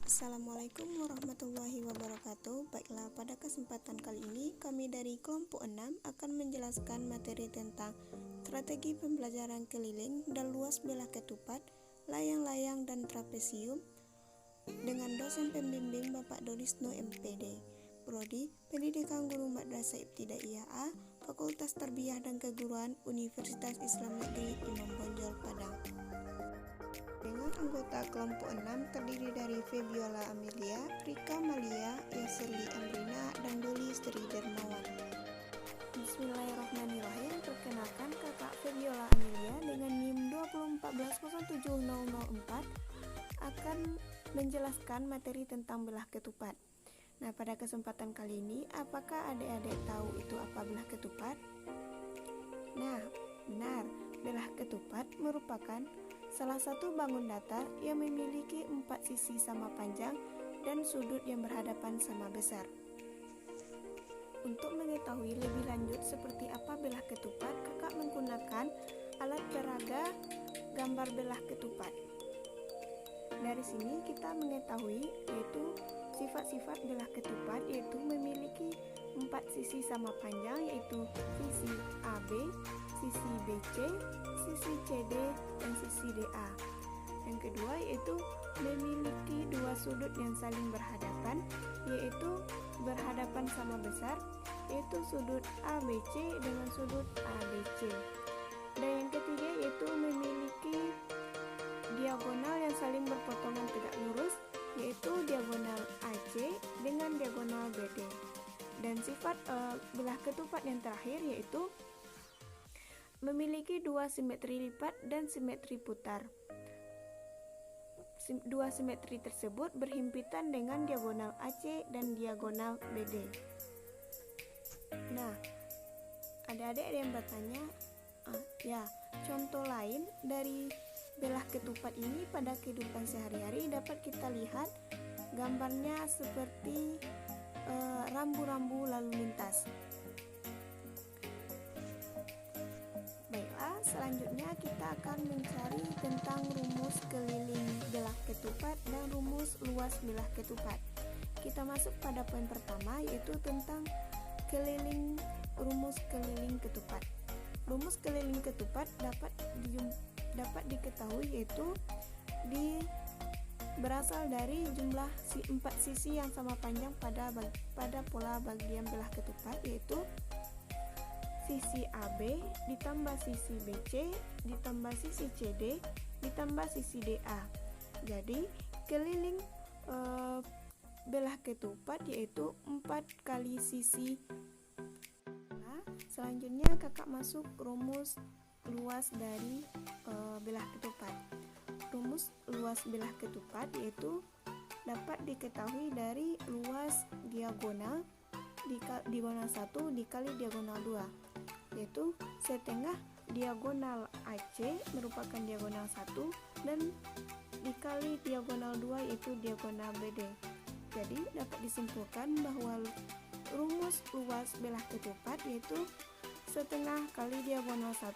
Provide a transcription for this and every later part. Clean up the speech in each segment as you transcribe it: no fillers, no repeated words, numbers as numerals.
Assalamualaikum warahmatullahi wabarakatuh. Baiklah, pada kesempatan kali ini kami dari kelompok 6 akan menjelaskan materi tentang strategi pembelajaran keliling dan luas belah ketupat, layang-layang dan trapesium dengan dosen pembimbing Bapak Dorisno MPD, Prodi Pendidikan Guru Madrasah Ibtidaiyah A, Fakultas Tarbiyah dan Keguruan Universitas Islam Negeri Imam Bonjol Padang. Dengan anggota kelompok 6 terdiri dari Febiola Amelia, Rika Malia, Yaserli Amrina, dan Doli Sri Dermawan. Bismillahirrahmanirrahim. Perkenalkan kakak Febiola Amelia dengan NIM 2417004 akan menjelaskan materi tentang belah ketupat. Nah, pada kesempatan kali ini, apakah adik-adik tahu itu apa belah ketupat? Nah, benar, belah ketupat merupakan salah satu bangun datar yang memiliki 4 sisi sama panjang dan sudut yang berhadapan sama besar. Untuk mengetahui lebih lanjut seperti apa belah ketupat, kakak menggunakan alat peraga gambar belah ketupat. Dari sini kita mengetahui yaitu sifat-sifat belah ketupat, yaitu memiliki 4 sisi sama panjang, yaitu sisi AB, sisi BC, sisi CD, dan sisi DA. Yang kedua yaitu memiliki 2 sudut yang saling berhadapan, yaitu berhadapan sama besar, yaitu sudut ABC dengan sudut ABC. Dan yang ketiga yaitu memiliki diagonal yang saling berpotongan tegak lurus, yaitu diagonal AC dengan diagonal BD. Dan sifat belah ketupat yang terakhir yaitu memiliki 2 simetri lipat dan simetri putar. 2 simetri tersebut berhimpitan dengan diagonal AC dan diagonal BD. Nah, adik-adik ada yang bertanya, contoh lain dari belah ketupat ini pada kehidupan sehari-hari dapat kita lihat gambarnya seperti rambu-rambu lalu lintas. Baiklah, selanjutnya kita akan mencari tentang rumus keliling belah ketupat dan rumus luas belah ketupat. Kita masuk pada poin pertama, yaitu tentang rumus keliling ketupat. Rumus keliling ketupat dapat diketahui yaitu berasal dari jumlah 4 sisi yang sama panjang pada pola bagian belah ketupat, yaitu sisi AB ditambah sisi BC ditambah sisi CD ditambah sisi DA. Jadi keliling belah ketupat yaitu 4 kali sisi. Nah, selanjutnya kakak masuk rumus luas dari belah ketupat. Rumus luas belah ketupat yaitu dapat diketahui dari luas diagonal diagonal 1 dikali diagonal 2, yaitu setengah diagonal AC merupakan diagonal 1 dan dikali diagonal 2 yaitu diagonal BD. Jadi dapat disimpulkan bahwa rumus luas belah ketupat yaitu setengah kali diagonal 1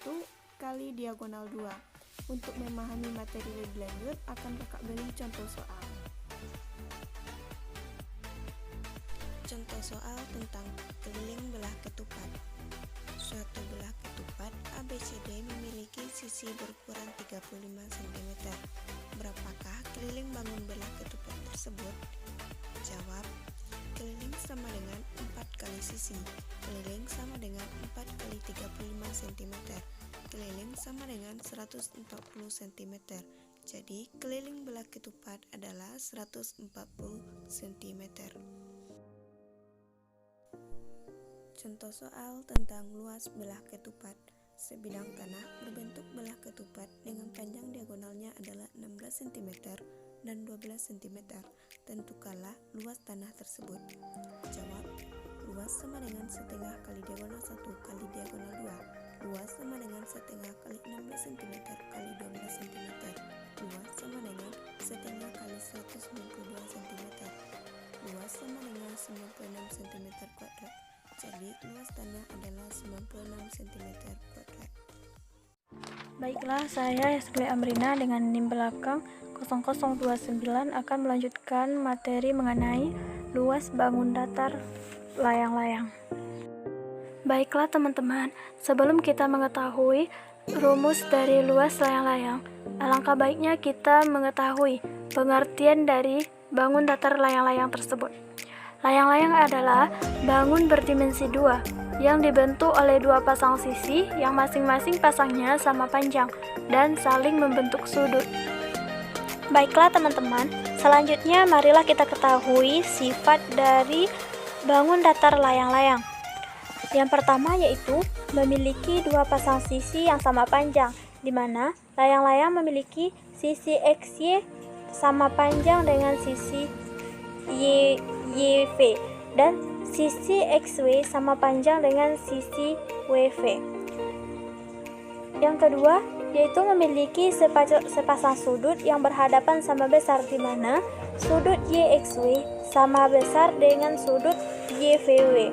kali diagonal 2. Untuk memahami materi lebih lanjut akan kakak beri contoh soal. Contoh soal tentang keliling belah ketupat. Suatu belah ketupat ABCD memiliki sisi berukuran 35 cm. Berapakah keliling bangun belah ketupat tersebut? Jawab, keliling sama dengan 4 kali sisi. Keliling sama dengan 4 kali 35 cm. Keliling sama dengan 140 cm. Jadi keliling belah ketupat adalah 140 cm. Contoh soal tentang luas belah ketupat. Sebidang tanah berbentuk belah ketupat dengan panjang diagonalnya adalah 16 cm dan 12 cm. Tentukanlah luas tanah tersebut. Jawab, luas sama dengan setengah kali diagonal 1 kali diagonal 2. Luas sama dengan setengah kali 16 cm kali 12 cm. Luas sama dengan setengah kali 192 cm. Luas sama dengan 96 cm kuadrat. Jadi luas tanah adalah 96 cm kuadrat. Baiklah, saya Yaserli Amrina dengan NIM belakang 0029 akan melanjutkan materi mengenai luas bangun datar layang-layang. Baiklah teman-teman, sebelum kita mengetahui rumus dari luas layang-layang, alangkah baiknya kita mengetahui pengertian dari bangun datar layang-layang tersebut. Layang-layang adalah bangun berdimensi 2 yang dibentuk oleh dua pasang sisi yang masing-masing pasangnya sama panjang dan saling membentuk sudut. Baiklah teman-teman, selanjutnya marilah kita ketahui sifat dari bangun datar layang-layang. Yang pertama yaitu memiliki dua pasang sisi yang sama panjang, di mana layang-layang memiliki sisi XY sama panjang dengan sisi YV dan sisi XY sama panjang dengan sisi WV. Yang kedua yaitu memiliki sepasang sudut yang berhadapan sama besar, di mana sudut YXY sama besar dengan sudut YVW.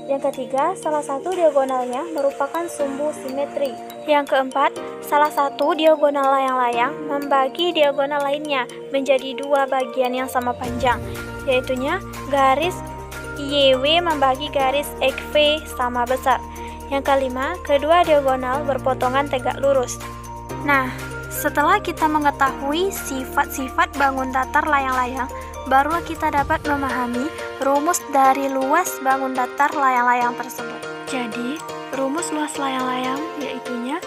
Yang ketiga, salah satu diagonalnya merupakan sumbu simetri. Yang keempat, salah satu diagonal layang-layang membagi diagonal lainnya menjadi dua bagian yang sama panjang, yaitunya garis YW membagi garis XV sama besar. Yang kelima, kedua diagonal berpotongan tegak lurus. Nah, setelah kita mengetahui sifat-sifat bangun datar layang-layang, baru kita dapat memahami rumus dari luas bangun datar layang-layang tersebut. Jadi, rumus luas layang-layang yaitunya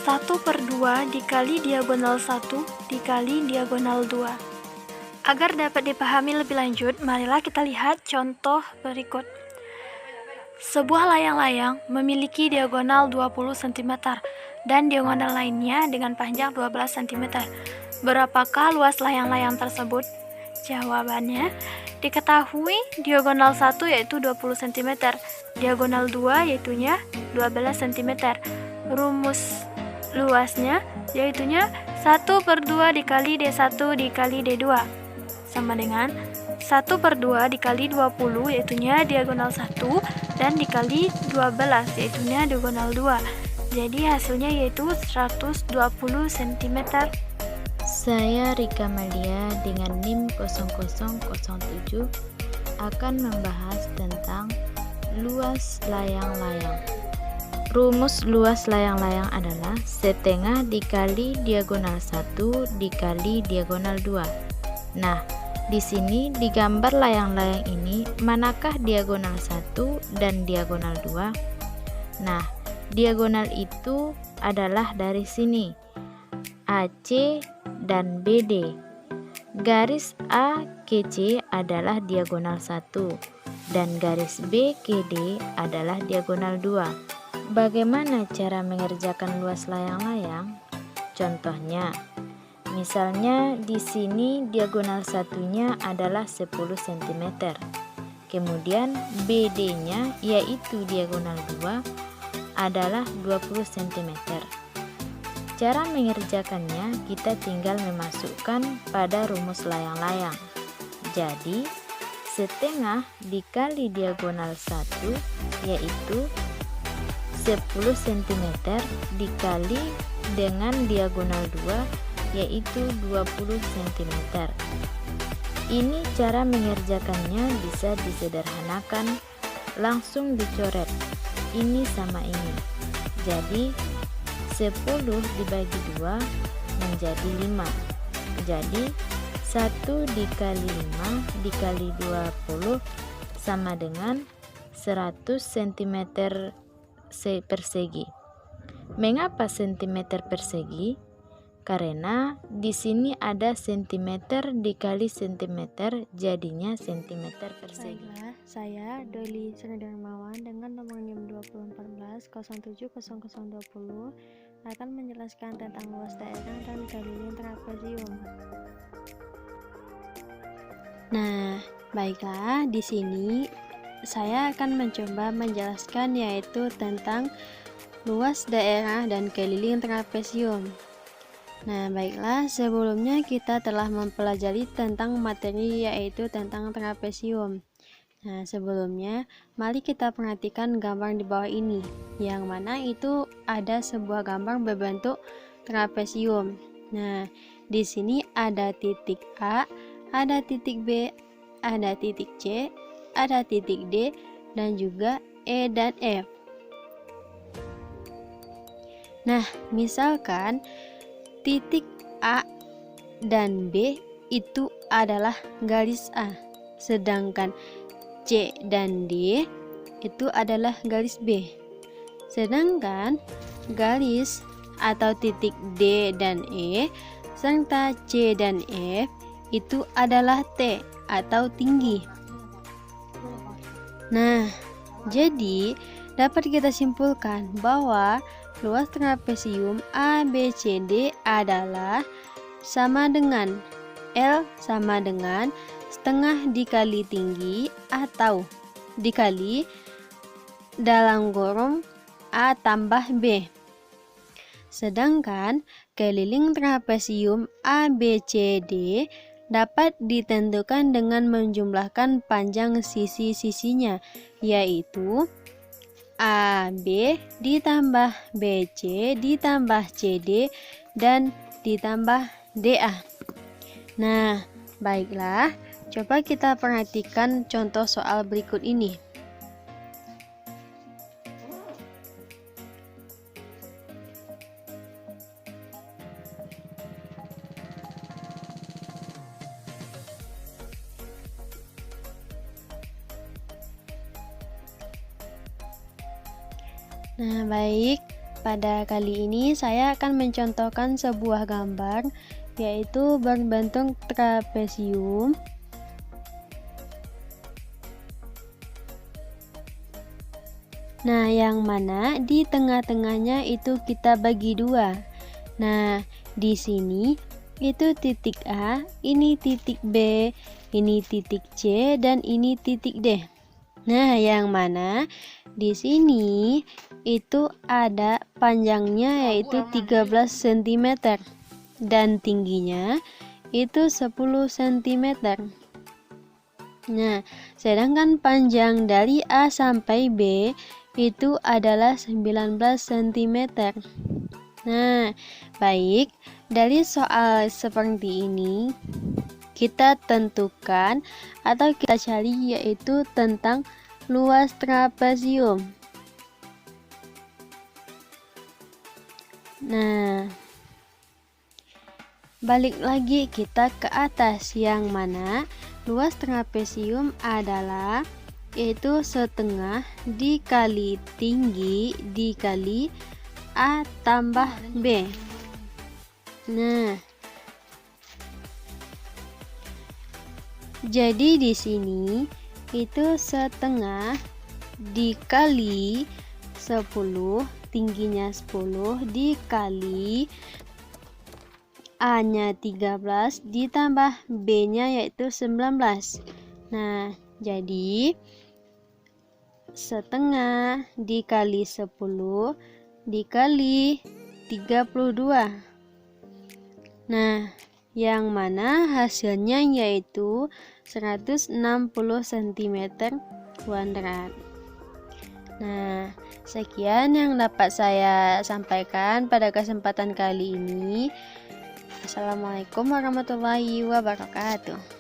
1/2 dikali diagonal 1 dikali diagonal 2. Agar dapat dipahami lebih lanjut, marilah kita lihat contoh berikut. Sebuah layang-layang memiliki diagonal 20 cm dan diagonal lainnya dengan panjang 12 cm. Berapakah luas layang-layang tersebut? Jawabannya, diketahui diagonal 1 yaitu 20 cm, diagonal 2 yaitunya 12 cm. Rumus luasnya yaitunya 1/2 dikali D1 dikali D2 sama dengan 1/2 dikali 20 yaitunya diagonal 1 dan dikali 12 yaitunya diagonal 2. Jadi hasilnya yaitu 120 cm. Saya Rika Malia dengan NIM 0007 akan membahas tentang luas layang-layang. Rumus luas layang-layang adalah setengah dikali diagonal 1 dikali diagonal 2. Nah, di sini di gambar layang-layang ini manakah diagonal 1 dan diagonal 2? Nah, diagonal itu adalah dari sini, AC dan BD. Garis A ke C adalah diagonal 1 dan garis B ke D adalah diagonal 2. Bagaimana cara mengerjakan luas layang-layang? Contohnya, misalnya di sini diagonal satunya adalah 10 cm. Kemudian BD-nya yaitu diagonal 2 adalah 20 cm. Cara mengerjakannya kita tinggal memasukkan pada rumus layang-layang. Jadi, setengah dikali diagonal 1 yaitu 10 cm dikali dengan diagonal 2 yaitu 20 cm. Ini cara mengerjakannya bisa disederhanakan, langsung dicoret ini sama ini. Jadi 10 dibagi 2 menjadi 5. Jadi 1 dikali 5 dikali 20 sama dengan 100 cm persegi. Mengapa cm persegi? Karena di sini ada cm dikali cm, jadinya cm persegi. Baiklah, saya Doli Sri Darmawan dengan nomor NIM 2014 akan menjelaskan tentang luas daerah dan keliling trapesium. Nah, baiklah, di sini saya akan mencoba menjelaskan yaitu tentang luas daerah dan keliling trapesium. Nah, baiklah, sebelumnya kita telah mempelajari tentang materi yaitu tentang trapesium. Nah, sebelumnya mari kita perhatikan gambar di bawah ini, yang mana itu ada sebuah gambar berbentuk trapesium. Nah, di sini ada titik A, ada titik B, ada titik C, ada titik D, dan juga E dan F. Nah, misalkan titik A dan B itu adalah garis A, sedangkan C dan D itu adalah garis B. Sedangkan garis atau titik D dan E serta C dan F itu adalah T atau tinggi. Nah, jadi dapat kita simpulkan bahwa luas trapesium ABCD adalah sama dengan L sama dengan setengah dikali tinggi atau dikali dalam kurung A tambah B. Sedangkan keliling trapesium ABCD dapat ditentukan dengan menjumlahkan panjang sisi-sisinya, yaitu AB ditambah BC ditambah CD dan ditambah DA. Nah, baiklah, coba kita perhatikan contoh soal berikut ini. Nah, baik. Pada kali ini saya akan mencontohkan sebuah gambar, yaitu berbentuk trapesium. Nah, yang mana di tengah-tengahnya itu kita bagi dua. Nah, di sini itu titik A, ini titik B, ini titik C, dan ini titik D. Nah, yang mana di sini itu ada panjangnya yaitu 13 cm dan tingginya itu 10 cm. Nah, sedangkan panjang dari A sampai B itu adalah 19 cm. Nah, baik, dari soal seperti ini kita tentukan atau kita cari yaitu tentang luas trapesium. Nah, balik lagi kita ke atas, yang mana luas trapesium adalah yaitu setengah dikali tinggi dikali A tambah B. Nah, jadi di sini itu setengah dikali 10, tingginya 10 dikali A-nya 13 ditambah B-nya yaitu 19. Nah, jadi setengah dikali 10 dikali 32. Nah, yang mana hasilnya yaitu 160 cm kuadrat. Nah, sekian yang dapat saya sampaikan pada kesempatan kali ini. Assalamualaikum warahmatullahi wabarakatuh.